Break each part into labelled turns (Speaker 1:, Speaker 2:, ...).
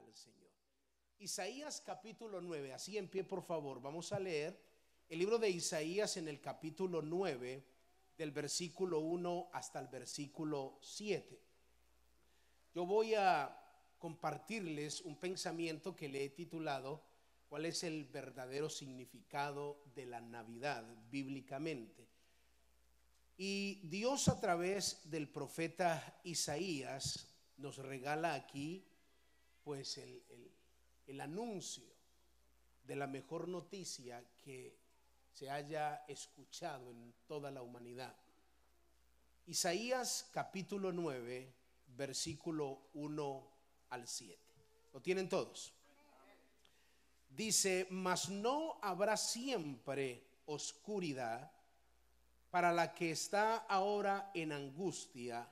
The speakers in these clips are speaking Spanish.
Speaker 1: al Señor. Isaías capítulo 9, así en pie por favor, vamos a leer el libro de Isaías en el capítulo 9, del versículo 1 hasta el versículo 7. Yo voy a compartirles un pensamiento que le he titulado ¿cuál es el verdadero significado de la Navidad bíblicamente? Y Dios a través del profeta Isaías nos regala aquí pues el anuncio de la mejor noticia que se haya escuchado en toda la humanidad. Isaías capítulo 9, versículo 1 al 7. ¿Lo tienen todos? Dice: mas no habrá siempre oscuridad para la que está ahora en angustia,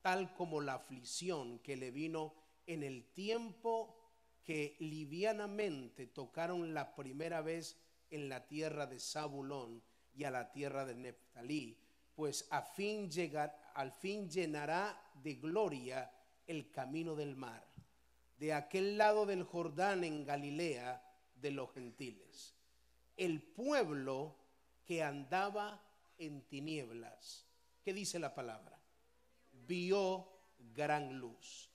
Speaker 1: tal como la aflicción que le vino en el tiempo que livianamente tocaron la primera vez en la tierra de Zabulón y a la tierra de Neftalí, pues al fin llenará de gloria el camino del mar, de aquel lado del Jordán en Galilea de los gentiles. El pueblo que andaba en tinieblas, ¿qué dice la palabra? Vio gran luz.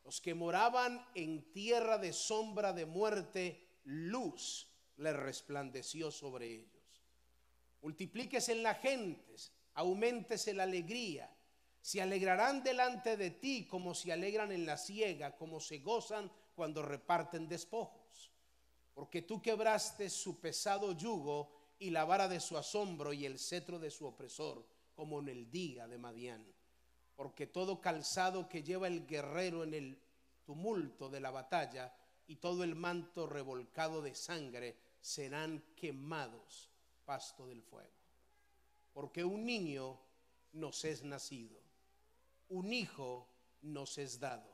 Speaker 1: Los que moraban en tierra de sombra de muerte, luz les resplandeció sobre ellos. Multiplíquese en las gentes, auméntese la alegría. Se alegrarán delante de ti como se alegran en la siega, como se gozan cuando reparten despojos. Porque tú quebraste su pesado yugo y la vara de su asombro y el cetro de su opresor, como en el día de Madián. Porque todo calzado que lleva el guerrero en el tumulto de la batalla y todo el manto revolcado de sangre serán quemados, pasto del fuego. Porque un niño nos es nacido, un hijo nos es dado,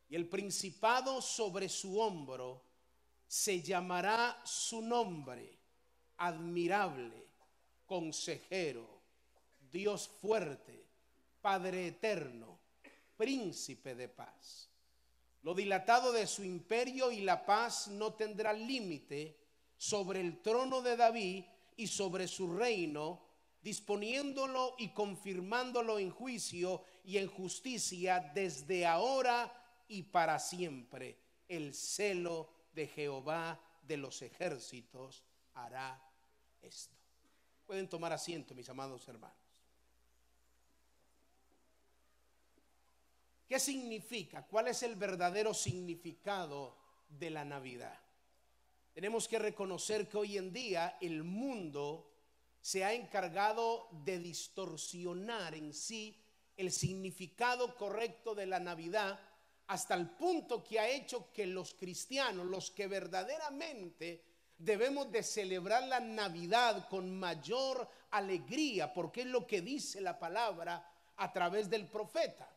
Speaker 1: y el principado sobre su hombro, se llamará su nombre, admirable, consejero, Dios fuerte, Padre eterno, príncipe de paz. Lo dilatado de su imperio y la paz no tendrá límite sobre el trono de David y sobre su reino, disponiéndolo y confirmándolo en juicio y en justicia desde ahora y para siempre. El celo de Jehová de los ejércitos hará esto. Pueden tomar asiento, mis amados hermanos. ¿Qué significa? ¿Cuál es el verdadero significado de la Navidad? Tenemos que reconocer que hoy en día el mundo se ha encargado de distorsionar en sí el significado correcto de la Navidad, hasta el punto que ha hecho que los cristianos, los que verdaderamente debemos de celebrar la Navidad con mayor alegría, porque es lo que dice la palabra a través del profeta.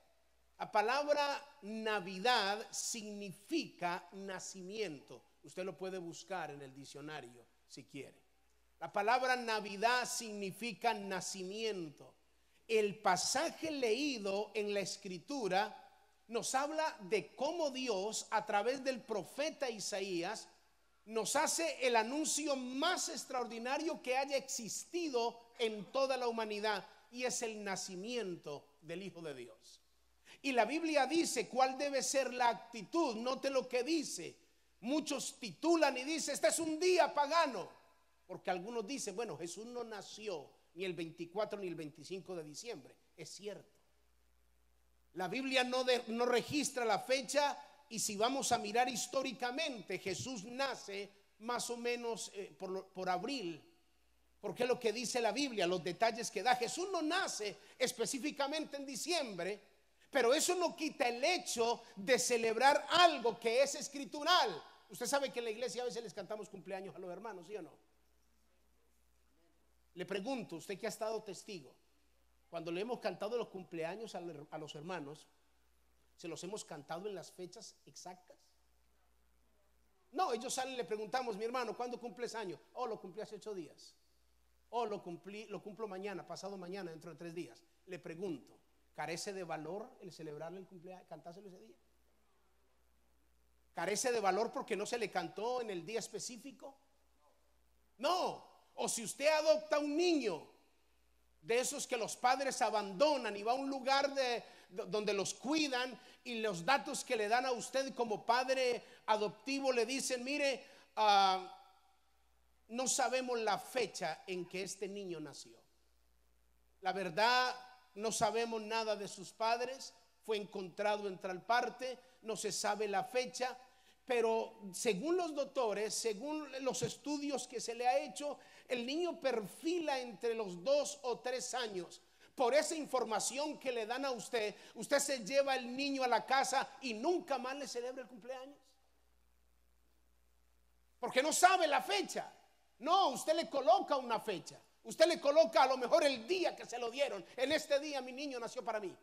Speaker 1: La palabra Navidad significa nacimiento. Usted lo puede buscar en el diccionario si quiere. La palabra Navidad significa nacimiento. El pasaje leído en la Escritura nos habla de cómo Dios, a través del profeta Isaías, nos hace el anuncio más extraordinario que haya existido en toda la humanidad, y es el nacimiento del Hijo de Dios. Y la Biblia dice cuál debe ser la actitud. Note lo que dice. Muchos titulan y dicen: este es un día pagano, porque algunos dicen: bueno, Jesús no nació ni el 24 ni el 25 de diciembre. Es cierto, la Biblia no registra la fecha, y si vamos a mirar históricamente, Jesús nace más o menos por abril, porque es lo que dice la Biblia, los detalles que da. Jesús no nace específicamente en diciembre, pero eso no quita el hecho de celebrar algo que es escritural. Usted sabe que en la iglesia a veces les cantamos cumpleaños a los hermanos, ¿sí o no? Le pregunto, usted que ha estado testigo, cuando le hemos cantado los cumpleaños a los hermanos, ¿se los hemos cantado en las fechas exactas? No, ellos salen y le preguntamos: mi hermano, ¿cuándo cumples años? Oh, lo cumplí hace 8 días. Oh, lo cumplo mañana, pasado mañana, dentro de 3 días. Le pregunto, ¿carece de valor el celebrarle el cumpleaños, cantárselo ese día? ¿Carece de valor porque no se le cantó en el día específico? No. O si usted adopta un niño de esos que los padres abandonan y va a un lugar donde los cuidan, y los datos que le dan a usted como padre adoptivo le dicen: mire, no sabemos la fecha en que este niño nació. La verdad, no sabemos nada de sus padres. Fue encontrado en tal parte, no se sabe la fecha. Pero según los doctores, según los estudios que se le ha hecho, el niño perfila entre los 2 o 3 años. Por esa información que le dan a usted, usted se lleva el niño a la casa y nunca más le celebra el cumpleaños, porque no sabe la fecha. No, usted le coloca una fecha. Usted le coloca a lo mejor el día que se lo dieron. En este día mi niño nació para mí,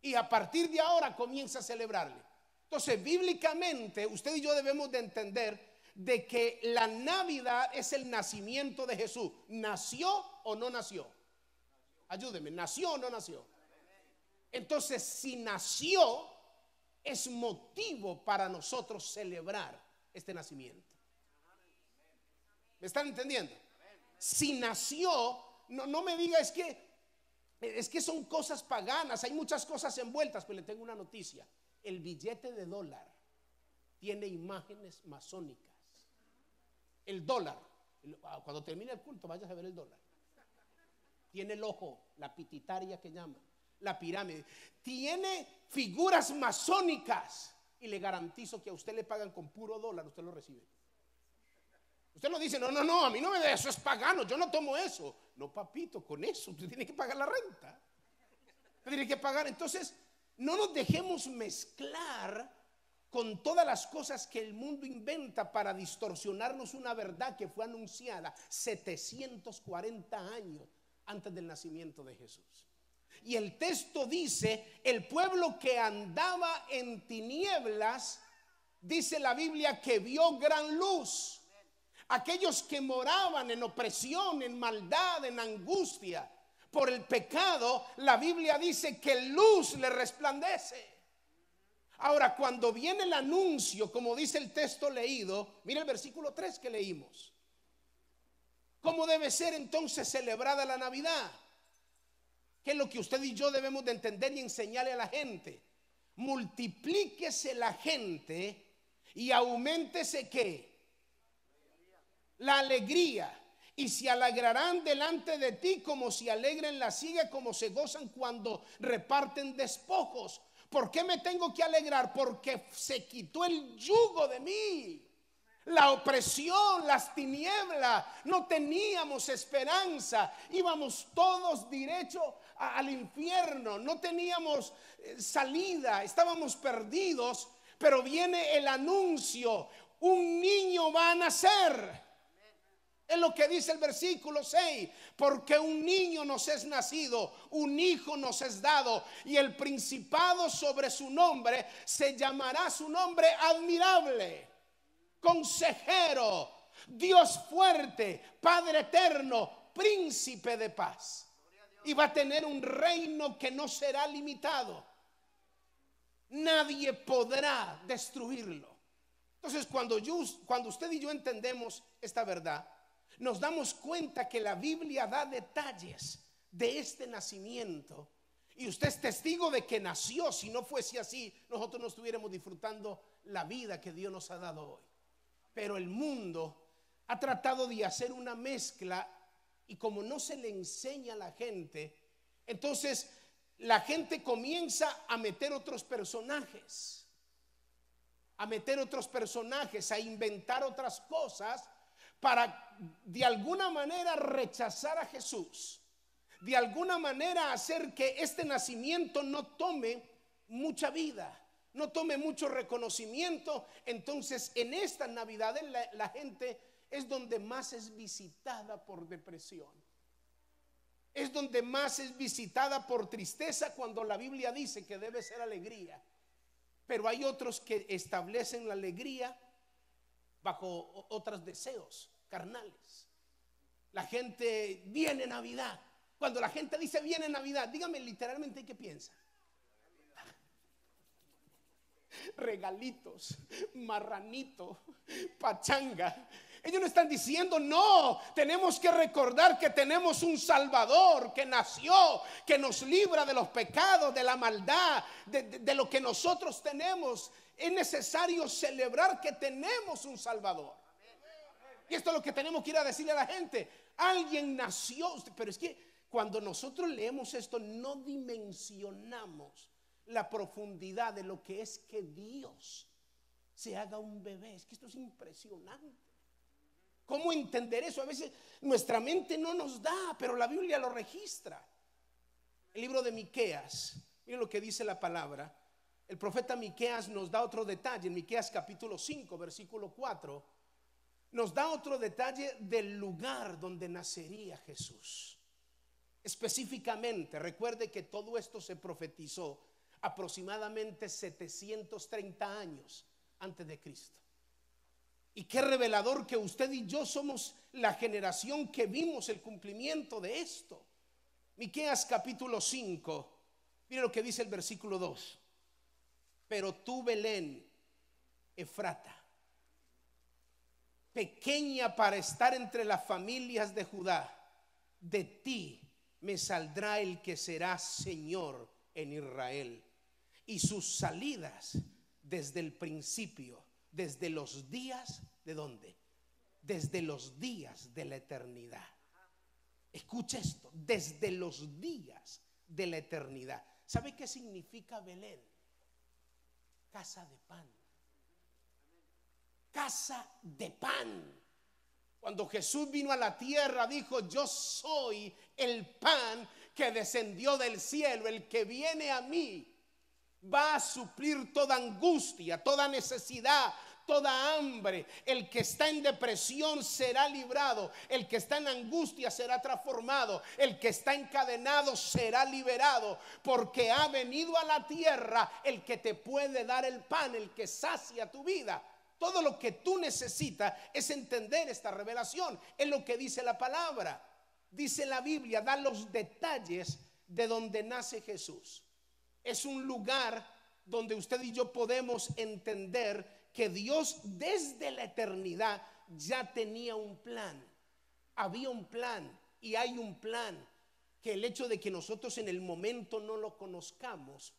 Speaker 1: y a partir de ahora comienza a celebrarle. Entonces, bíblicamente, usted y yo debemos de entender de que la Navidad es el nacimiento de Jesús. ¿Nació o no nació? Ayúdeme, ¿nació o no nació? Entonces, si nació, es motivo para nosotros celebrar este nacimiento. ¿Me están entendiendo? Si nació, no me diga es que son cosas paganas, hay muchas cosas envueltas. Pues le tengo una noticia: el billete de dólar tiene imágenes masónicas. El dólar, cuando termine el culto, vayas a ver el dólar. Tiene el ojo, la pititaria que llaman, la pirámide. Tiene figuras masónicas. Y le garantizo que a usted le pagan con puro dólar, usted lo recibe. Usted no dice: no, a mí no me da, eso es pagano, yo no tomo eso. No, papito, con eso usted tiene que pagar la renta. Usted tiene que pagar. Entonces, no nos dejemos mezclar con todas las cosas que el mundo inventa para distorsionarnos una verdad que fue anunciada 740 años antes del nacimiento de Jesús. Y el texto dice: el pueblo que andaba en tinieblas, dice la Biblia, que vio gran luz. Aquellos que moraban en opresión, en maldad, en angustia por el pecado, la Biblia dice que luz le resplandece. Ahora, cuando viene el anuncio, como dice el texto leído, mire el versículo 3 que leímos. ¿Cómo debe ser entonces celebrada la Navidad? ¿Qué es lo que usted y yo debemos de entender y enseñarle a la gente? Multiplíquese la gente y auméntese ¿qué? La alegría. Y se alegrarán delante de ti como se alegran la siega, como se gozan cuando reparten despojos. ¿Por qué me tengo que alegrar? Porque se quitó el yugo de mí, la opresión, las tinieblas. No teníamos esperanza, íbamos todos derecho al infierno, no teníamos salida, estábamos perdidos. Pero viene el anuncio: un niño va a nacer. Es lo que dice el versículo 6: porque un niño nos es nacido, un hijo nos es dado, y el principado sobre su nombre, se llamará su nombre admirable, consejero, Dios fuerte, Padre eterno, príncipe de paz. Y va a tener un reino que no será limitado. Nadie podrá destruirlo. Entonces, cuando usted y yo entendemos esta verdad, nos damos cuenta que la Biblia da detalles de este nacimiento. Y usted es testigo de que nació. Si no fuese así, nosotros no estuviéramos disfrutando la vida que Dios nos ha dado hoy. Pero el mundo ha tratado de hacer una mezcla, y como no se le enseña a la gente, entonces la gente comienza a meter otros personajes, a inventar otras cosas, para de alguna manera rechazar a Jesús, de alguna manera hacer que este nacimiento no tome mucha vida, no tome mucho reconocimiento. Entonces, en estas Navidades la gente es donde más es visitada por depresión, es donde más es visitada por tristeza, cuando la Biblia dice que debe ser alegría. Pero hay otros que establecen la alegría bajo otros deseos carnales. La gente: viene Navidad. Cuando la gente dice viene Navidad, dígame literalmente qué piensa. regalitos, marranito, pachanga. Ellos no están diciendo, no, tenemos que recordar que tenemos un Salvador que nació, que nos libra de los pecados, de la maldad, de lo que nosotros tenemos. Es necesario celebrar que tenemos un Salvador. Y esto es lo que tenemos que ir a decirle a la gente. Alguien nació, pero es que cuando nosotros leemos esto no dimensionamos la profundidad de lo que es que Dios se haga un bebé. Es que esto es impresionante. ¿Cómo entender eso? A veces nuestra mente no nos da, pero la Biblia lo registra. El libro de Miqueas, miren lo que dice la palabra. El profeta Miqueas nos da otro detalle. En Miqueas capítulo 5, versículo 4, nos da otro detalle del lugar donde nacería Jesús. Específicamente, recuerde que todo esto se profetizó aproximadamente 730 años antes de Cristo. Y qué revelador que usted y yo somos la generación que vimos el cumplimiento de esto. Miqueas capítulo 5, mire lo que dice el versículo 2. Pero tú, Belén, Efrata, pequeña para estar entre las familias de Judá, de ti me saldrá el que será Señor en Israel, y sus salidas desde el principio, desde los días ¿de dónde? Desde los días de la eternidad. Escucha esto, desde los días de la eternidad. ¿Sabe qué significa Belén? Casa de pan. Casa de pan. Cuando Jesús vino a la tierra dijo, yo soy el pan que descendió del cielo. El que viene a mí va a suplir toda angustia, toda necesidad, toda hambre. El que está en depresión será librado. El que está en angustia será transformado. El que está encadenado será liberado. Porque ha venido a la tierra el que te puede dar el pan, el que sacia tu vida. Todo lo que tú necesitas es entender esta revelación. Es lo que dice la palabra. Dice la Biblia, da los detalles de donde nace Jesús. Es un lugar donde usted y yo podemos entender que Dios desde la eternidad ya tenía un plan. Había un plan y hay un plan. Que el hecho de que nosotros en el momento no lo conozcamos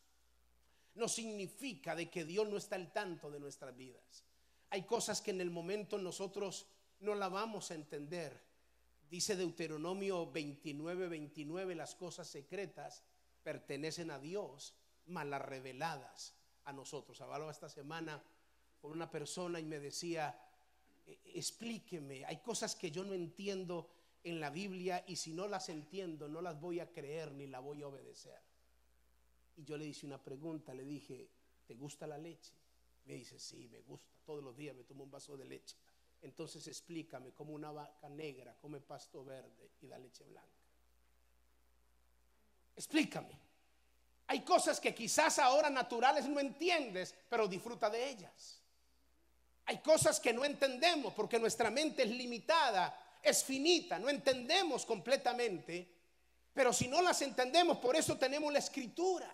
Speaker 1: no significa de que Dios no está al tanto de nuestras vidas. Hay cosas que en el momento nosotros no la vamos a entender. Dice Deuteronomio 29:29, las cosas secretas pertenecen a Dios, mas las reveladas a nosotros. Hablaba esta semana con una persona y me decía, explíqueme, hay cosas que yo no entiendo en la Biblia y si no las entiendo no las voy a creer ni la voy a obedecer. Y yo le hice una pregunta, le dije, ¿te gusta la leche? Me dice, sí, me gusta, todos los días me tomo un vaso de leche. Entonces explícame cómo una vaca negra come pasto verde y da leche blanca. Explícame. Hay cosas que quizás ahora naturales no entiendes, pero disfruta de ellas. Hay cosas que no entendemos porque nuestra mente es limitada, es finita, no entendemos completamente. Pero si no las entendemos, por eso tenemos la escritura.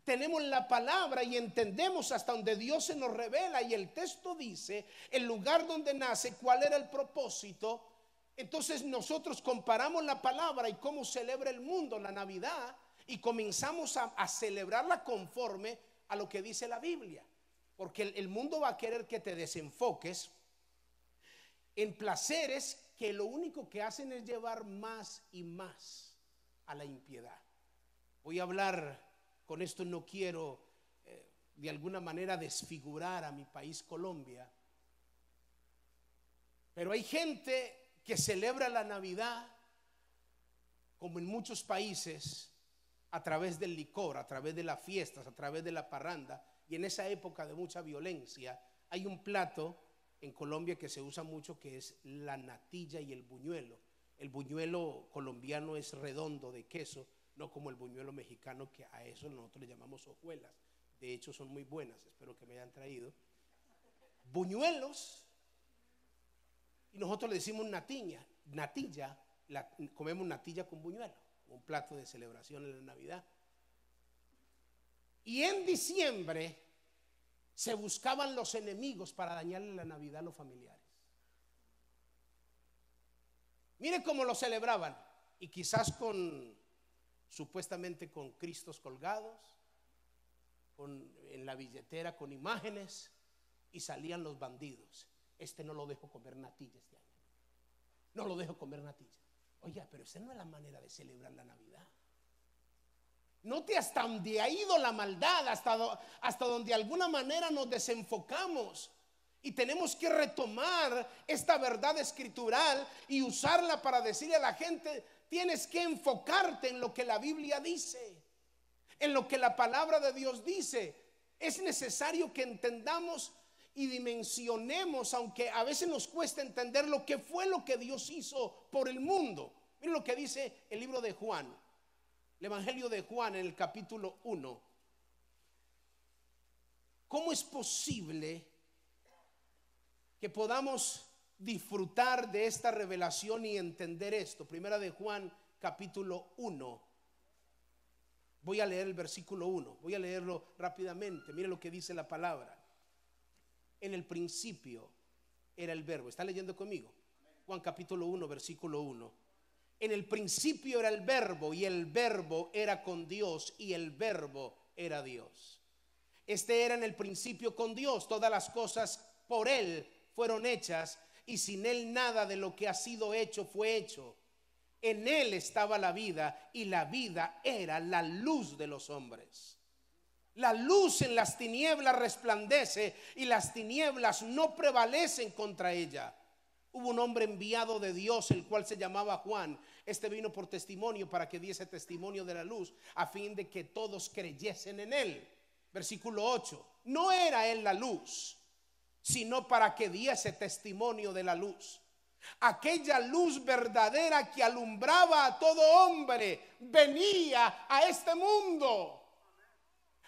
Speaker 1: Tenemos la palabra y entendemos hasta donde Dios se nos revela. Y el texto dice el lugar donde nace, cuál era el propósito. Entonces nosotros comparamos la palabra y cómo celebra el mundo la Navidad y comenzamos a celebrarla conforme a lo que dice la Biblia. Porque el mundo va a querer que te desenfoques en placeres que lo único que hacen es llevar más y más a la impiedad. Voy a hablar, con esto no quiero de alguna manera desfigurar a mi país Colombia, pero hay gente que celebra la Navidad como en muchos países a través del licor, a través de las fiestas, a través de la parranda. Y en esa época de mucha violencia hay un plato en Colombia que se usa mucho, que es la natilla y el buñuelo. El buñuelo colombiano es redondo de queso, no como el buñuelo mexicano, que a eso nosotros le llamamos hojuelas. De hecho son muy buenas, espero que me hayan traído buñuelos y nosotros le decimos natilla, comemos natilla con buñuelo, un plato de celebración en la Navidad. Y en diciembre se buscaban los enemigos para dañarle la Navidad a los familiares. Mire cómo lo celebraban, y quizás supuestamente con cristos colgados, en la billetera con imágenes, y salían los bandidos. Este no lo dejo comer natilla este año, no lo dejo comer natilla. Oiga, pero esa no es la manera de celebrar la Navidad. Note hasta donde ha ido la maldad, hasta donde de alguna manera nos desenfocamos. Y tenemos que retomar esta verdad escritural y usarla para decirle a la gente: tienes que enfocarte en lo que la Biblia dice, en lo que la palabra de Dios dice. Es necesario que entendamos y dimensionemos, aunque a veces nos cuesta entender lo que fue lo que Dios hizo por el mundo. Miren lo que dice el libro de Juan, el Evangelio de Juan, en el capítulo 1. ¿Cómo es posible que podamos disfrutar de esta revelación y entender esto? Primera de Juan, capítulo 1. Voy a leer el versículo 1, voy a leerlo rápidamente. Mire lo que dice la palabra. En el principio era el verbo. ¿Está leyendo conmigo? Juan capítulo 1, versículo 1. En el principio era el verbo, y el verbo era con Dios, y el verbo era Dios. Este era en el principio con Dios. Todas las cosas por Él fueron hechas, y sin Él nada de lo que ha sido hecho fue hecho. En Él estaba la vida, y la vida era la luz de los hombres. La luz en las tinieblas resplandece, y las tinieblas no prevalecen contra ella. Hubo un hombre enviado de Dios, el cual se llamaba Juan. Este vino por testimonio, para que diese testimonio de la luz, a fin de que todos creyesen en él. Versículo 8. No era él la luz, sino para que diese testimonio de la luz. Aquella luz verdadera que alumbraba a todo hombre venía a este mundo.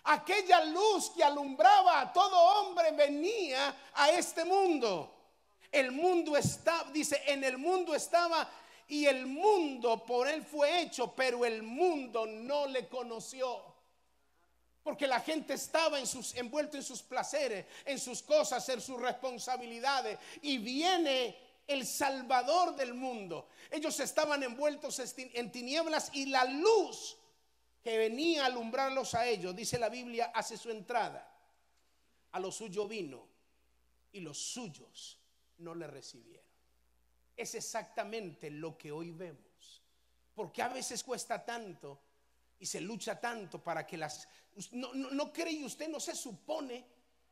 Speaker 1: Aquella luz que alumbraba a todo hombre venía a este mundo. El mundo está, dice, en el mundo estaba, y el mundo por él fue hecho, pero el mundo no le conoció. Porque la gente estaba envuelto en sus placeres, en sus cosas, en sus responsabilidades. Y viene el Salvador del mundo. Ellos estaban envueltos en tinieblas, y la luz que venía a alumbrarlos a ellos, dice la Biblia, hace su entrada. A lo suyo vino, y los suyos no le recibieron. Es exactamente lo que hoy vemos. Porque a veces cuesta tanto y se lucha tanto para que no cree usted, no se supone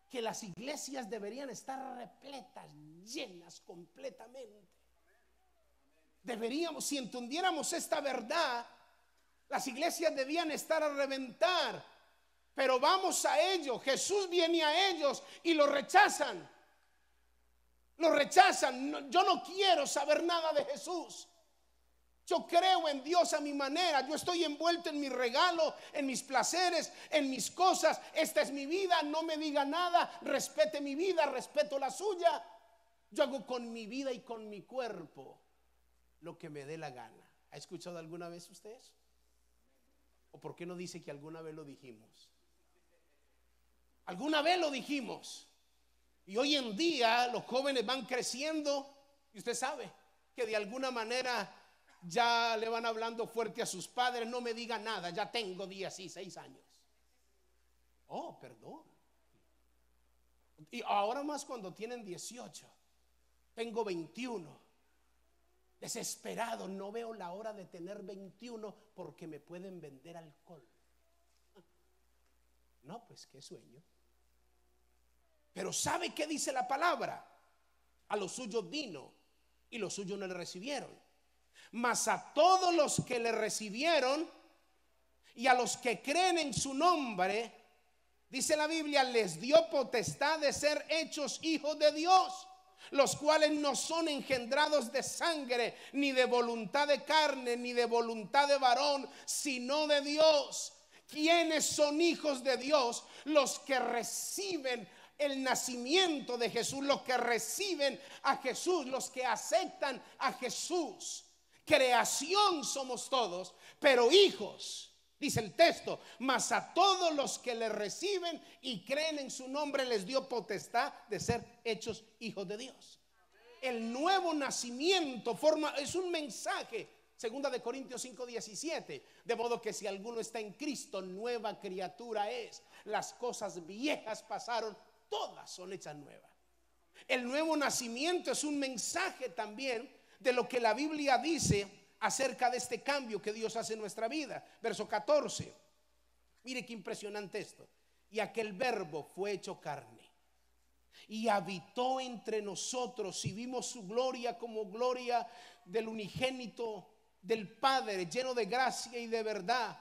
Speaker 1: que las iglesias deberían estar repletas, llenas completamente. Deberíamos, si entendiéramos esta verdad, las iglesias debían estar a reventar. Pero vamos a ellos. Jesús viene a ellos y lo rechazan. Lo rechazan. Yo no quiero saber nada de Jesús. Yo creo en Dios a mi manera. Yo estoy envuelto en mi regalo, en mis placeres, en mis cosas. Esta es mi vida. No me diga nada. Respete mi vida, respeto la suya. Yo hago con mi vida y con mi cuerpo lo que me dé la gana. ¿Ha escuchado alguna vez usted eso? ¿O por qué no dice que alguna vez lo dijimos? Alguna vez lo dijimos. Y hoy en día los jóvenes van creciendo, y usted sabe que de alguna manera ya le van hablando fuerte a sus padres. No me diga nada, ya tengo 16 años. Oh, perdón. Y ahora más cuando tienen 18. Tengo 21. Desesperado, no veo la hora de tener 21 porque me pueden vender alcohol. No, pues qué sueño. Pero ¿sabe qué dice la palabra? A los suyos vino, y los suyos no le recibieron. Mas a todos los que le recibieron, y a los que creen en su nombre, dice la Biblia, les dio potestad de ser hechos hijos de Dios, los cuales no son engendrados de sangre, ni de voluntad de carne, ni de voluntad de varón, sino de Dios. ¿Quiénes son hijos de Dios? Los que reciben el nacimiento de Jesús, los que reciben a Jesús, los que aceptan a Jesús. Creación somos todos, pero hijos Dice el texto: mas a todos los que le reciben y creen en su nombre les dio potestad de ser hechos hijos de Dios. El nuevo nacimiento es un mensaje. Segunda de Corintios 5:17. De modo que si alguno está en Cristo, nueva criatura es. Las cosas viejas pasaron, todas son hechas nuevas. El nuevo nacimiento es un mensaje también de lo que la Biblia dice acerca de este cambio que Dios hace en nuestra vida. Verso 14. Mire qué impresionante esto. Y aquel verbo fue hecho carne y habitó entre nosotros, y vimos su gloria como gloria del unigénito del Padre, lleno de gracia y de verdad.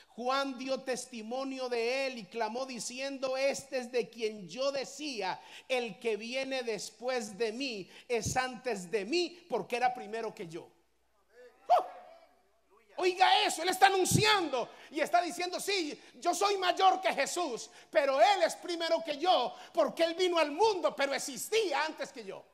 Speaker 1: Juan dio testimonio de él y clamó diciendo: este es de quien yo decía, el que viene después de mí es antes de mí, porque era primero que yo. Oiga eso, él está anunciando y está diciendo: sí, yo soy mayor que Jesús, pero él es primero que yo, porque él vino al mundo, pero existía antes que yo.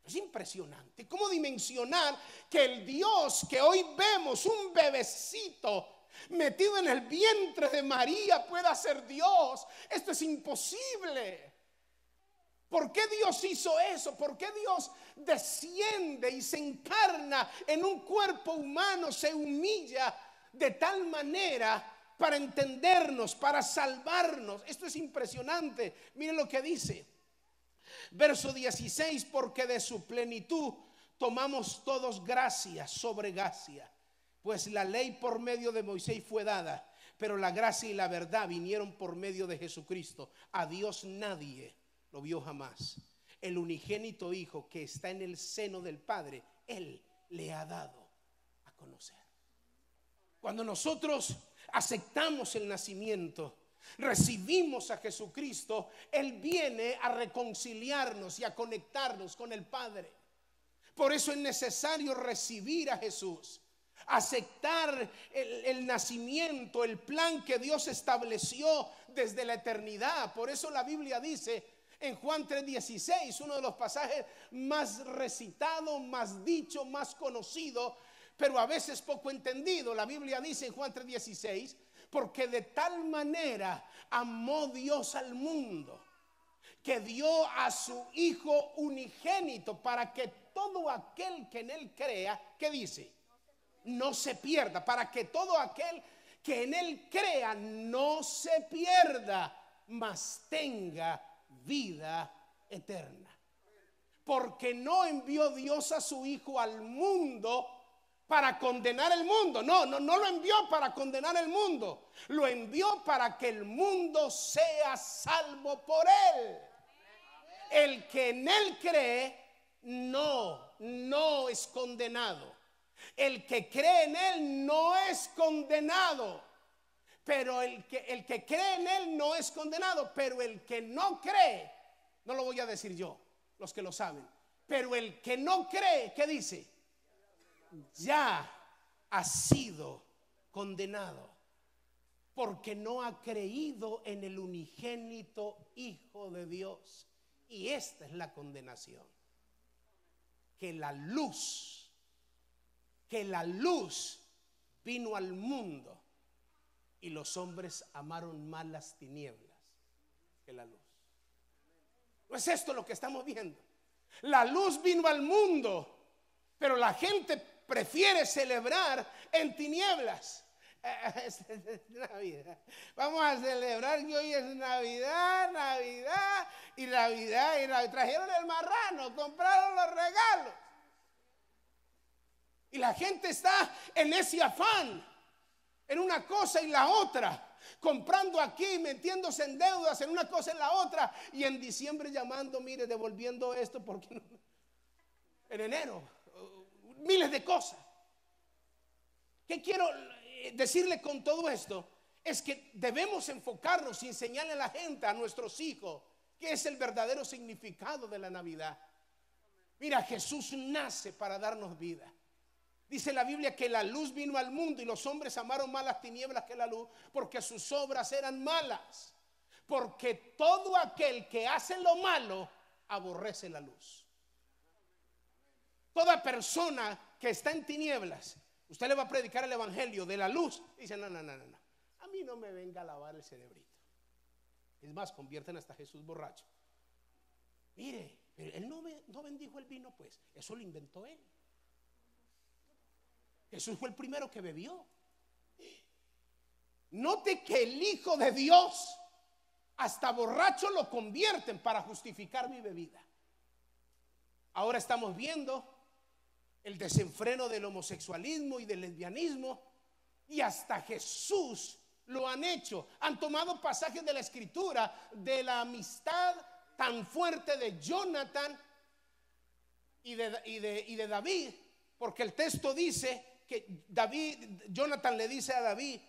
Speaker 1: Es impresionante cómo dimensionar que el Dios que hoy vemos, un bebecito metido en el vientre de María, pueda ser Dios. Esto es imposible. ¿Por qué Dios hizo eso? ¿Por qué Dios desciende y se encarna en un cuerpo humano, se humilla de tal manera para entendernos, para salvarnos? Esto es impresionante. Miren lo que dice. Verso 16: porque de su plenitud tomamos todos gracia sobre gracia, pues la ley por medio de Moisés fue dada, pero la gracia y la verdad vinieron por medio de Jesucristo. A Dios nadie lo vio jamás. El unigénito Hijo que está en el seno del Padre, Él le ha dado a conocer. Cuando nosotros aceptamos el nacimiento, recibimos a Jesucristo, Él viene a reconciliarnos y a conectarnos con el Padre. Por eso es necesario recibir a Jesús, aceptar el nacimiento, el plan que Dios estableció desde la eternidad. Por eso la Biblia dice en Juan 3:16, uno de los pasajes más recitados, más dicho, más conocido, pero a veces poco entendido. La Biblia dice en Juan 3:16: porque de tal manera amó Dios al mundo, que dio a su Hijo unigénito, para que todo aquel que en él crea, ¿qué dice? No se pierda. Para que todo aquel que en él crea no se pierda, mas tenga vida eterna. Porque no envió Dios a su Hijo al mundo para condenar el mundo. No lo envió para condenar el mundo. Lo envió para que el mundo sea salvo por él. El que en él cree no es condenado. El que cree en él no es condenado. Pero el que cree en él no es condenado. Pero el que no cree, no lo voy a decir yo, los que lo saben, pero el que no cree, ¿qué dice? Ya ha sido condenado, porque no ha creído en el unigénito Hijo de Dios. Y esta es la condenación: que la luz vino al mundo, y los hombres amaron más las tinieblas que la luz. ¿No es esto lo que estamos viendo? La luz vino al mundo, pero la gente prefiere celebrar en tinieblas. Es Navidad. Vamos a celebrar que hoy es Navidad. Trajeron el marrano, compraron los regalos. Y la gente está en ese afán, en una cosa y la otra, comprando aquí, metiéndose en deudas en una cosa y en la otra, y en diciembre llamando, mire, devolviendo esto, porque no, en enero, miles de cosas. ¿Qué quiero decirle con todo esto? Es que debemos enfocarnos y enseñarle a la gente, a nuestros hijos, qué es el verdadero significado de la Navidad. Mira, Jesús nace para darnos vida. Dice la Biblia que la luz vino al mundo, y los hombres amaron más las tinieblas que la luz, porque sus obras eran malas. Porque todo aquel que hace lo malo aborrece la luz. Toda persona que está en tinieblas Usted le va a predicar el evangelio de la luz. Dice, no, no, no, no, no. A mí no me venga a lavar el cerebrito. Es más, convierten hasta a Jesús borracho. Mire, pero él no bendijo el vino, pues. Eso lo inventó él. Jesús fue el primero que bebió. Note que el Hijo de Dios hasta borracho lo convierten para justificar mi bebida. Ahora estamos viendo el desenfreno del homosexualismo y del lesbianismo, y hasta Jesús lo han hecho. Han tomado pasajes de la Escritura de la amistad tan fuerte de Jonathan y de David, porque el texto dice que Jonathan le dice a David,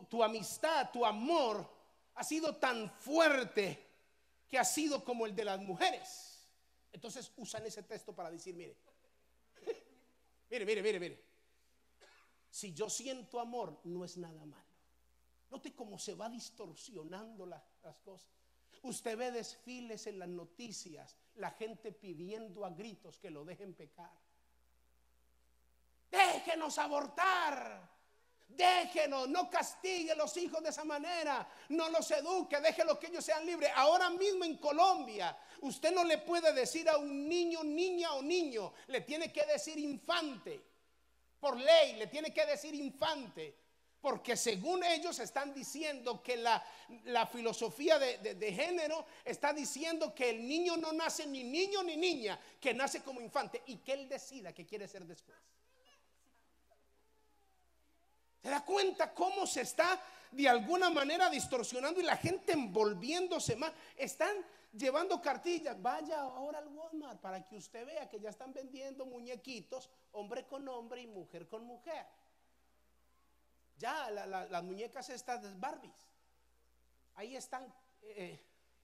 Speaker 1: tu amistad, tu amor ha sido tan fuerte que ha sido como el de las mujeres. Entonces usan ese texto para decir, mire, si yo siento amor, no es nada malo. Note cómo se va distorsionando las cosas. Usted ve desfiles en las noticias, la gente pidiendo a gritos que lo dejen pecar. Déjenos abortar, déjenos, no castigue a los hijos de esa manera, no los eduque, déjenlos que ellos sean libres. Ahora mismo en Colombia, usted no le puede decir a un niño, niña o niño, le tiene que decir infante. Por ley le tiene que decir infante, porque según ellos están diciendo que la filosofía de género está diciendo que el niño no nace ni niño ni niña, que nace como infante y que él decida qué quiere ser después. ¿Se da cuenta cómo se está de alguna manera distorsionando y la gente envolviéndose más? Están llevando cartillas. Vaya ahora al Walmart para que usted vea que ya están vendiendo muñequitos, hombre con hombre y mujer con mujer. Ya las muñecas estas de Barbies, ahí están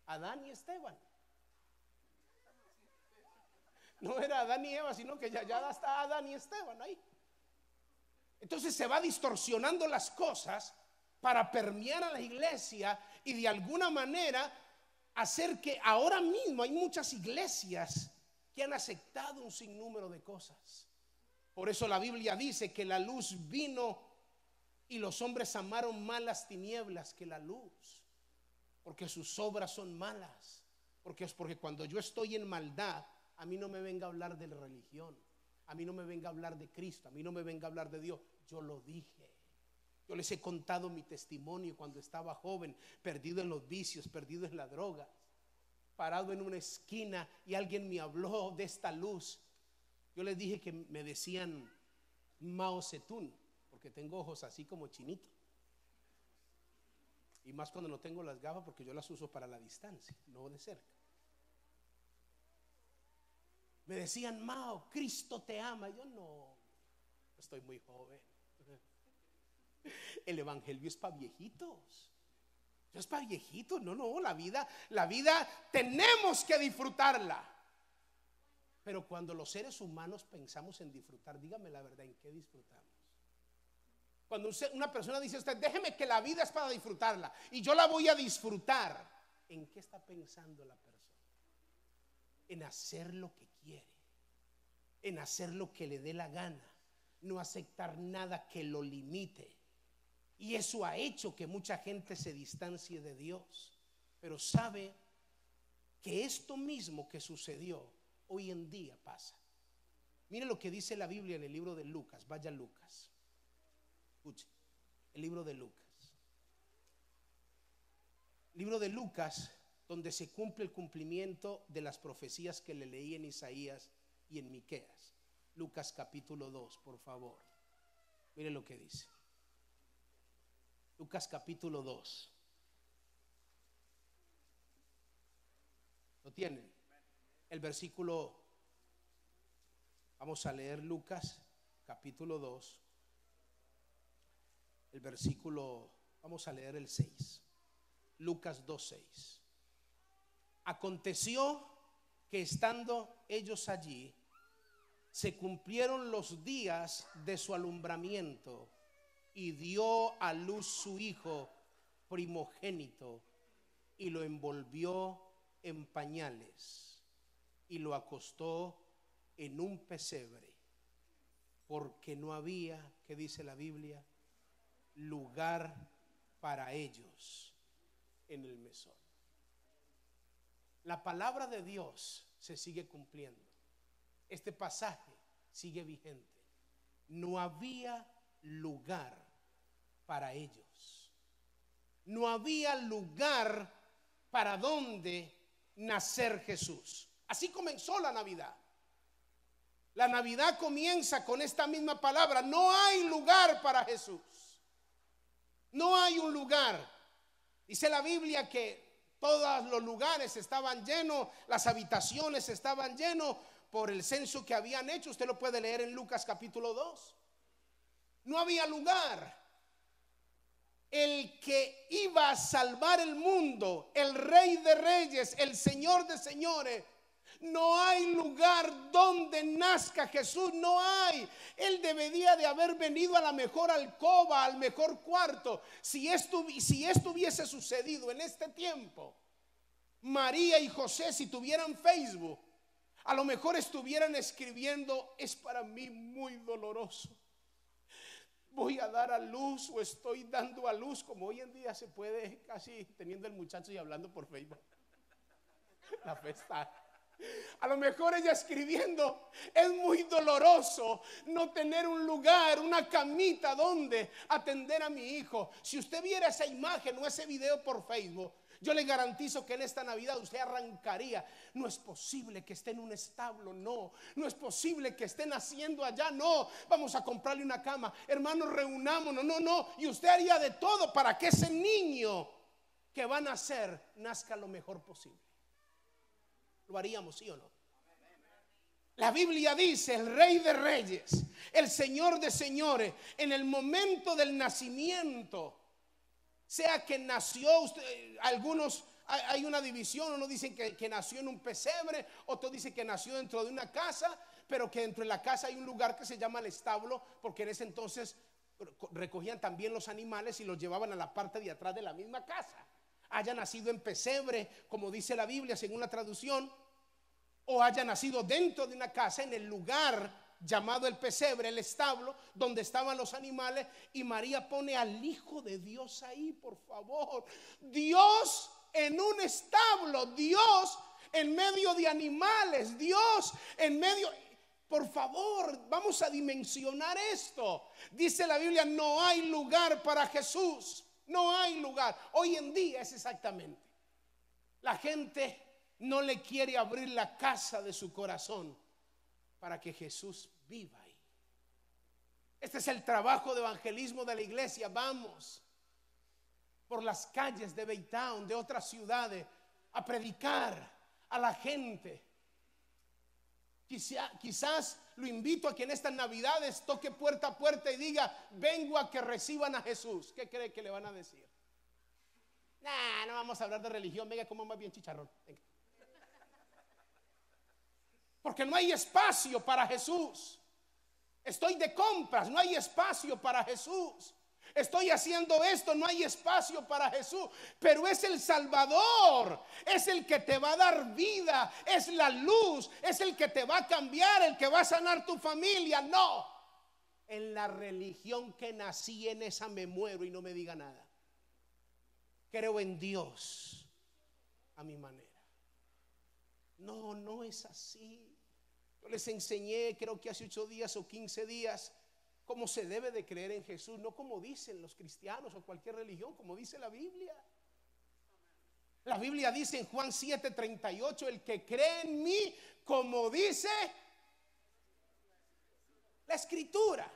Speaker 1: Adán y Esteban. No era Adán y Eva, sino que ya está Adán y Esteban ahí. Entonces se va distorsionando las cosas para permear a la iglesia y de alguna manera hacer que ahora mismo hay muchas iglesias que han aceptado un sinnúmero de cosas. Por eso la Biblia dice que la luz vino y los hombres amaron más las tinieblas que la luz, porque sus obras son malas. Porque cuando yo estoy en maldad, a mí no me venga a hablar de religión, a mí no me venga a hablar de Cristo, a mí no me venga a hablar de Dios. Yo lo dije. Yo les he contado mi testimonio cuando estaba joven, perdido en los vicios, perdido en la droga, parado en una esquina y alguien me habló de esta luz. Yo les dije que me decían Mao Zedong, porque tengo ojos así como chinito. Y más cuando no tengo las gafas, porque yo las uso para la distancia, no de cerca. Me decían, Mao, Cristo te ama. Yo no, estoy muy joven. El evangelio es para viejitos. No es para viejitos, no, la vida tenemos que disfrutarla. Pero cuando los seres humanos pensamos en disfrutar, dígame la verdad, ¿en qué disfrutamos? Cuando una persona dice a usted, déjeme que la vida es para disfrutarla y yo la voy a disfrutar, ¿en qué está pensando la persona? En hacer lo que quiere, en hacer lo que le dé la gana, no aceptar nada que lo limite. Y eso ha hecho que mucha gente se distancie de Dios. Pero sabe que esto mismo que sucedió hoy en día pasa. Mire lo que dice la Biblia en el libro de Lucas. Vaya Lucas. Escuche, el libro de Lucas. Libro de Lucas, donde se cumple el cumplimiento de las profecías que le leí en Isaías y en Miqueas. Lucas capítulo 2, por favor. Mire lo que dice. Lucas capítulo 2. ¿Lo tienen? El versículo, vamos a leer Lucas capítulo 2. El versículo, vamos a leer el 6. Lucas 2:6. Aconteció que estando ellos allí, se cumplieron los días de su alumbramiento y dio a luz su hijo primogénito y lo envolvió en pañales y lo acostó en un pesebre porque no había, ¿qué dice la Biblia? Lugar para ellos en el mesón. La palabra de Dios se sigue cumpliendo. Este pasaje sigue vigente. No había lugar para ellos. No había lugar para donde nacer Jesús. Así comenzó la Navidad. La Navidad comienza con esta misma palabra. No hay lugar para Jesús. No hay un lugar. Dice la Biblia que todos los lugares estaban llenos, las habitaciones estaban llenos por el censo que habían hecho. Usted lo puede leer en Lucas capítulo 2. No había lugar. El que iba a salvar el mundo, el Rey de Reyes, el Señor de Señores, no hay lugar donde nazca Jesús, no hay. Él debería de haber venido a la mejor alcoba, al mejor cuarto. Si esto hubiese sucedido en este tiempo, María y José, si tuvieran Facebook, a lo mejor estuvieran escribiendo: es para mí muy doloroso, voy a dar a luz o estoy dando a luz, como hoy en día se puede, casi teniendo el muchacho y hablando por Facebook. La fe está. A lo mejor ella escribiendo: es muy doloroso no tener un lugar, una camita donde atender a mi hijo. Si usted viera esa imagen o ese video por Facebook, yo le garantizo que en esta Navidad usted arrancaría. No es posible que esté en un establo, no es posible que esté naciendo allá, no, vamos a comprarle una cama, hermanos, reunámonos, no, y usted haría de todo para que ese niño que va a nacer nazca lo mejor posible. ¿Lo haríamos, sí o no? La Biblia dice: el Rey de Reyes, el Señor de Señores, en el momento del nacimiento, sea que nació usted, algunos, hay una división, unos dicen que nació en un pesebre, otros dicen que nació dentro de una casa, pero que dentro de la casa hay un lugar que se llama el establo, porque en ese entonces recogían también los animales y los llevaban a la parte de atrás de la misma casa. Haya nacido en pesebre, como dice la Biblia según la traducción, o haya nacido dentro de una casa, en el lugar llamado el pesebre, el establo, donde estaban los animales, y María pone al Hijo de Dios ahí, por favor. Dios en un establo, Dios en medio de animales, Dios en medio. Por favor, vamos a dimensionar esto. Dice la Biblia: no hay lugar para Jesús. No hay lugar. Hoy en día es exactamente. La gente no le quiere abrir la casa de su corazón para que Jesús viva ahí. Este es el trabajo de evangelismo de la iglesia. Vamos por las calles de Baytown, de otras ciudades, a predicar a la gente. Quizás lo invito a que en estas Navidades toque puerta a puerta y diga: vengo a que reciban a Jesús. ¿Qué cree que le van a decir? No vamos a hablar de religión, venga, coma más bien chicharrón, venga. Porque no hay espacio para Jesús. Estoy de compras, no hay espacio para Jesús. Estoy haciendo esto, no hay espacio para Jesús. Pero es el Salvador, es el que te va a dar vida, es la luz, es el que te va a cambiar, el que va a sanar tu familia. No, en la religión que nací, en esa me muero y no me diga nada. Creo en Dios a mi manera. No es así. Yo les enseñé, creo que hace 8 días o 15 días, cómo se debe de creer en Jesús, no como dicen los cristianos o cualquier religión, como dice la Biblia. La Biblia dice en Juan 7:38: el que cree en mí, como dice la Escritura.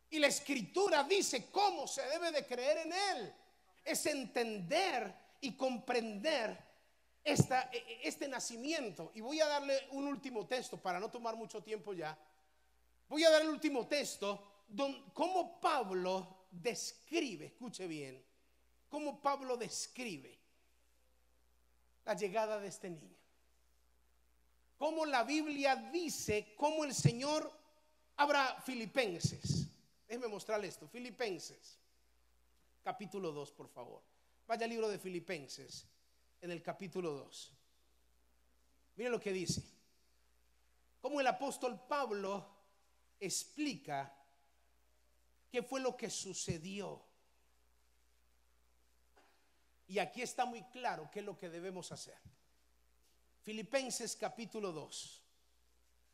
Speaker 1: Y la Escritura dice cómo se debe de creer en Él. Es entender y comprender este nacimiento. Y voy a darle un último texto para no tomar mucho tiempo ya. Voy a dar el último texto, cómo Pablo describe, escuche bien, cómo Pablo describe la llegada de este niño. Cómo la Biblia dice, cómo el Señor. Abra Filipenses. Déjeme mostrarle esto. Filipenses, capítulo 2, por favor. Vaya al libro de Filipenses, en el capítulo 2. Mire lo que dice. Cómo el apóstol Pablo explica qué fue lo que sucedió. Y aquí está muy claro qué es lo que debemos hacer. Filipenses capítulo 2.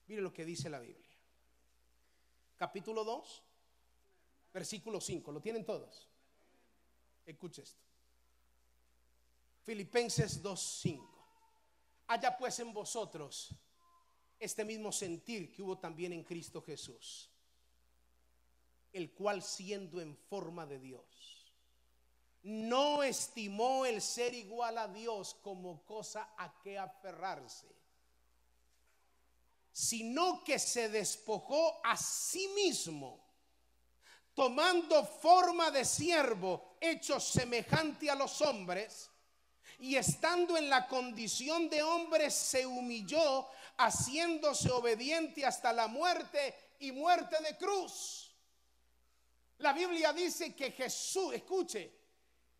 Speaker 1: Mire lo que dice la Biblia. Capítulo 2, versículo 5. ¿Lo tienen todos? Escuche esto. Filipenses 2:5. Haya pues en vosotros este mismo sentir que hubo también en Cristo Jesús, el cual siendo en forma de Dios, no estimó el ser igual a Dios como cosa a que aferrarse, sino que se despojó a sí mismo, tomando forma de siervo, hecho semejante a los hombres, y estando en la condición de hombre se humilló, haciéndose obediente hasta la muerte y muerte de cruz. La Biblia dice que Jesús, escuche,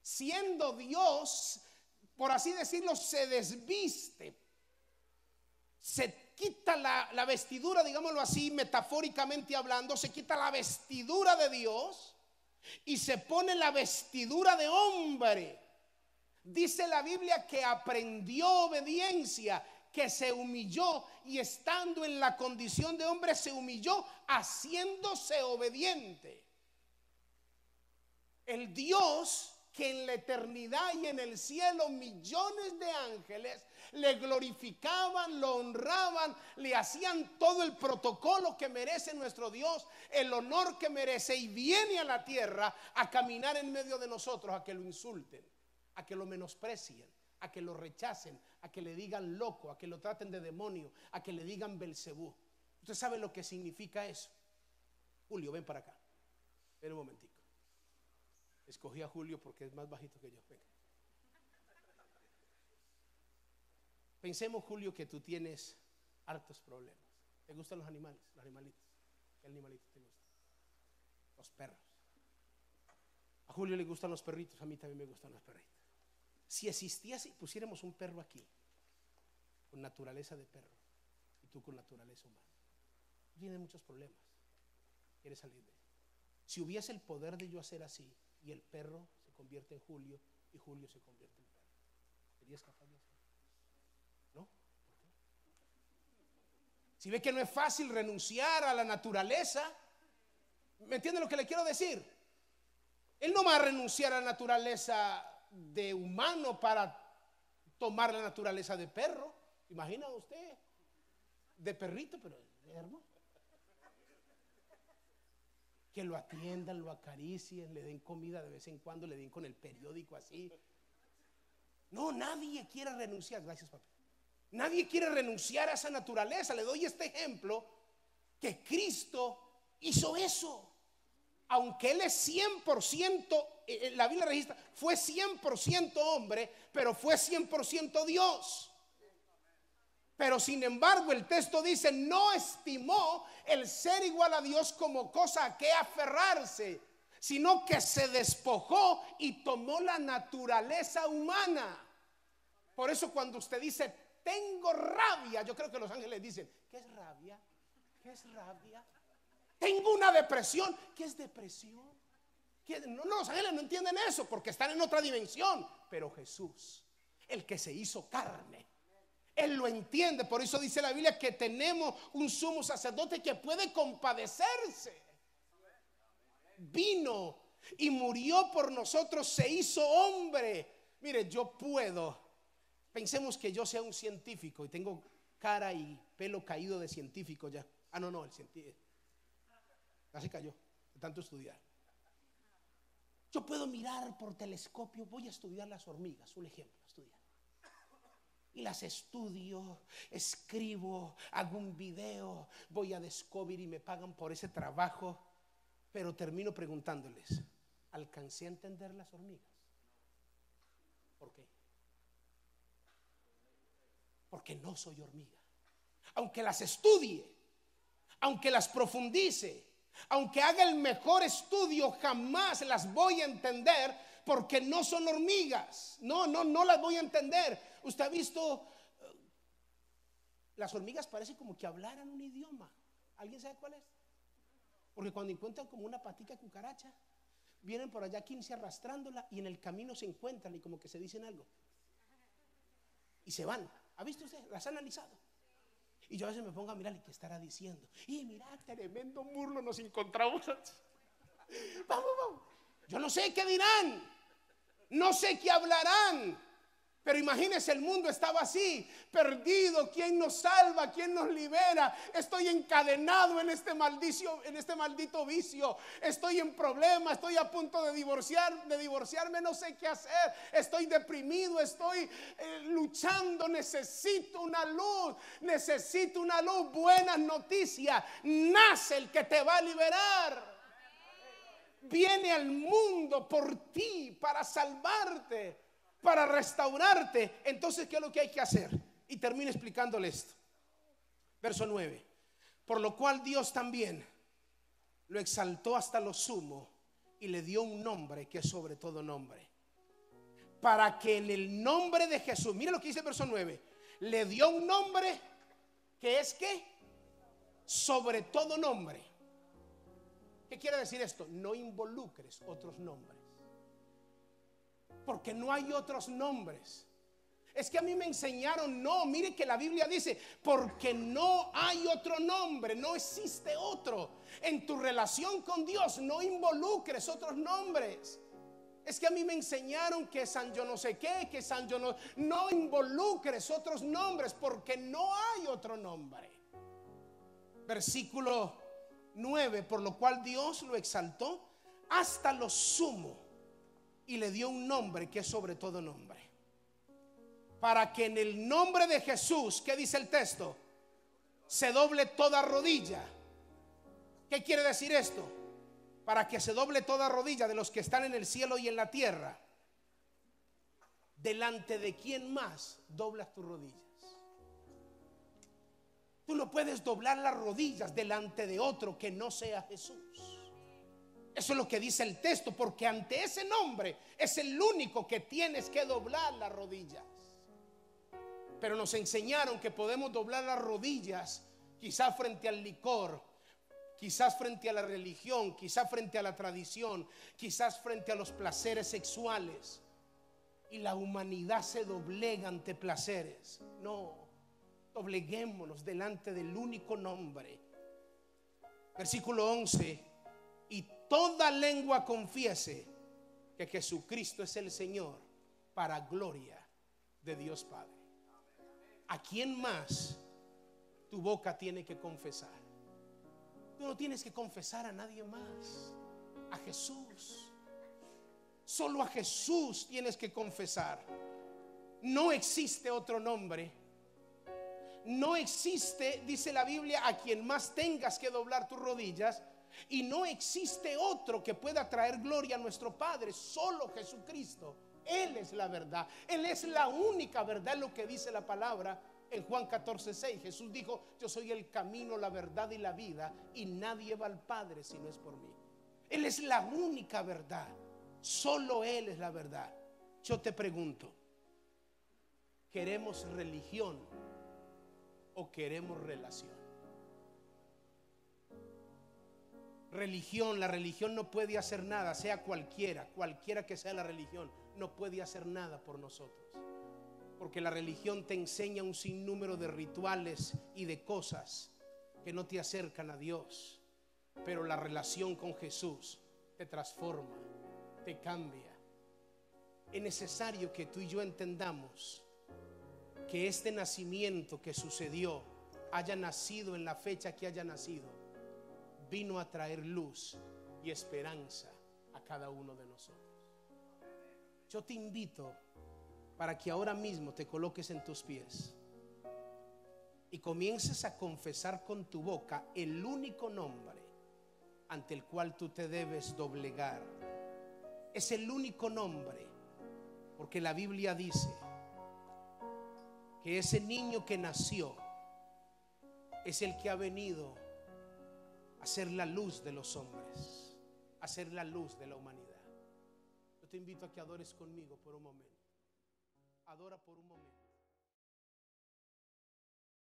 Speaker 1: siendo Dios, por así decirlo, se desviste, se quita la vestidura, digámoslo así, metafóricamente hablando, se quita la vestidura de Dios y se pone la vestidura de hombre. Dice la Biblia que aprendió obediencia, que se humilló, y estando en la condición de hombre se humilló, haciéndose obediente. El Dios que en la eternidad y en el cielo millones de ángeles le glorificaban, lo honraban, le hacían todo el protocolo que merece nuestro Dios, el honor que merece, y viene a la tierra a caminar en medio de nosotros, a que lo insulten, a que lo menosprecien, a que lo rechacen, a que le digan loco, a que lo traten de demonio, a que le digan Belcebú. ¿Usted sabe lo que significa eso? Julio, ven para acá. Ven un momentico. Escogí a Julio porque es más bajito que yo. Venga. Pensemos, Julio, que tú tienes hartos problemas. ¿Te gustan los animales? Los animalitos. ¿Qué animalitos te gustan? Los perros. A Julio le gustan los perritos, a mí también me gustan los perritos. Si existiese y pusiéramos un perro aquí, con naturaleza de perro, y tú con naturaleza humana, tienes muchos problemas, quieres salir de él. Si hubiese el poder de yo hacer así, y el perro se convierte en Julio, y Julio se convierte en perro, ¿serías capaz de hacerlo? ¿No? ¿Por qué? Si ve que no es fácil renunciar a la naturaleza, ¿me entiende lo que le quiero decir? Él no va a renunciar a la naturaleza de humano para tomar la naturaleza de perro. Imagina usted, de perrito, pero es hermoso. Que lo atiendan, lo acaricien, le den comida de vez en cuando, le den con el periódico así. No, nadie quiere renunciar. Gracias, papi. Nadie quiere renunciar a esa naturaleza. Le doy este ejemplo, que Cristo hizo eso. Aunque Él es 100%, la Biblia registra, fue 100% hombre, pero fue 100% Dios. Pero sin embargo el texto dice, no estimó el ser igual a Dios como cosa a que aferrarse, sino que se despojó y tomó la naturaleza humana. Por eso cuando usted dice, tengo rabia, yo creo que los ángeles dicen, ¿qué es rabia? ¿Qué es rabia? Tengo una depresión. ¿Qué es depresión? No, los ángeles no entienden eso porque están en otra dimensión. Pero Jesús, el que se hizo carne, Él lo entiende. Por eso dice la Biblia que tenemos un sumo sacerdote que puede compadecerse. Vino y murió por nosotros, se hizo hombre. Mire, yo puedo, pensemos que yo sea un científico y tengo cara y pelo caído de científico ya. No, el científico ya se cayó de tanto estudiar. Yo puedo mirar por telescopio, voy a estudiar las hormigas, un ejemplo, estudiar. Y las estudio, escribo, hago un video, voy a Discovery y me pagan por ese trabajo. Pero termino preguntándoles, ¿alcancé a entender las hormigas? ¿Por qué? Porque no soy hormiga. Aunque las estudie, aunque las profundice, aunque haga el mejor estudio, jamás las voy a entender porque no son hormigas. No las voy a entender. Usted ha visto, las hormigas parece como que hablaran un idioma. ¿Alguien sabe cuál es? Porque cuando encuentran como una patica de cucaracha, vienen por allá 15 arrastrándola y en el camino se encuentran y como que se dicen algo y se van. ¿Ha visto usted? ¿Las ha analizado? Y yo a veces me pongo a mirar y qué estará diciendo. Y mira, tremendo murlo nos encontramos. Vamos, vamos. Yo no sé qué dirán, no sé qué hablarán, pero imagínense, el mundo estaba así, perdido. ¿Quién nos salva? ¿Quién nos libera? Estoy encadenado en este maldito vicio. Estoy en problemas, estoy a punto de divorciarme, no sé qué hacer. Estoy deprimido, estoy luchando, necesito una luz, buenas noticias. Nace el que te va a liberar. Viene al mundo por ti, para salvarte, para restaurarte. Entonces, ¿qué es lo que hay que hacer? Y termino explicándole esto. Verso 9. Por lo cual Dios también lo exaltó hasta lo sumo y le dio un nombre que es sobre todo nombre, para que en el nombre de Jesús, mire lo que dice el verso 9, le dio un nombre que es ¿qué? Sobre todo nombre. ¿Qué quiere decir esto? No involucres otros nombres, porque no hay otros nombres. Es que a mí me enseñaron, no, mire que la Biblia dice, porque no hay otro nombre, no existe otro. En tu relación con Dios no involucres otros nombres. Es que a mí me enseñaron que San yo no sé qué, que San yo no involucres otros nombres, porque no hay otro nombre. Versículo 9, por lo cual Dios lo exaltó hasta lo sumo y le dio un nombre que es sobre todo nombre, para que en el nombre de Jesús, ¿qué dice el texto? Se doble toda rodilla. ¿Qué quiere decir esto? Para que se doble toda rodilla de los que están en el cielo y en la tierra. ¿Delante de quién más doblas tus rodillas? Tú no puedes doblar las rodillas delante de otro que no sea Jesús. Eso es lo que dice el texto, porque ante ese nombre es el único que tienes que doblar las rodillas. Pero nos enseñaron que podemos doblar las rodillas quizás frente al licor, quizás frente a la religión, quizás frente a la tradición, quizás frente a los placeres sexuales, y la humanidad se doblega ante placeres. No, dobleguémonos delante del único nombre. Versículo 11: y toda lengua confiese que Jesucristo es el Señor, para gloria de Dios Padre. ¿A quién más tu boca tiene que confesar? Tú no tienes que confesar a nadie más, a Jesús. Solo a Jesús tienes que confesar. No existe otro nombre. No existe, dice la Biblia, a quien más tengas que doblar tus rodillas. Y no existe otro que pueda traer gloria a nuestro Padre, solo Jesucristo. Él es la verdad, Él es la única verdad, lo que dice la palabra en Juan 14:6. Jesús dijo: yo soy el camino, la verdad y la vida, y nadie va al Padre si no es por mí. Él es la única verdad, solo Él es la verdad. Yo te pregunto, ¿queremos religión o queremos relación? Religión, la religión no puede hacer nada, sea cualquiera que sea la religión, no puede hacer nada por nosotros, porque la religión te enseña un sinnúmero de rituales y de cosas que no te acercan a Dios, pero la relación con Jesús te transforma, te cambia. Es necesario que tú y yo entendamos que este nacimiento que sucedió, haya nacido en la fecha que haya nacido, vino a traer luz y esperanza a cada uno de nosotros. Yo te invito para que ahora mismo te coloques en tus pies y comiences a confesar con tu boca el único nombre ante el cual tú te debes doblegar. Es el único nombre, porque la Biblia dice que ese niño que nació es el que ha venido a ser la luz de los hombres, a ser la luz de la humanidad. Yo te invito a que adores conmigo por un momento. Adora por un momento.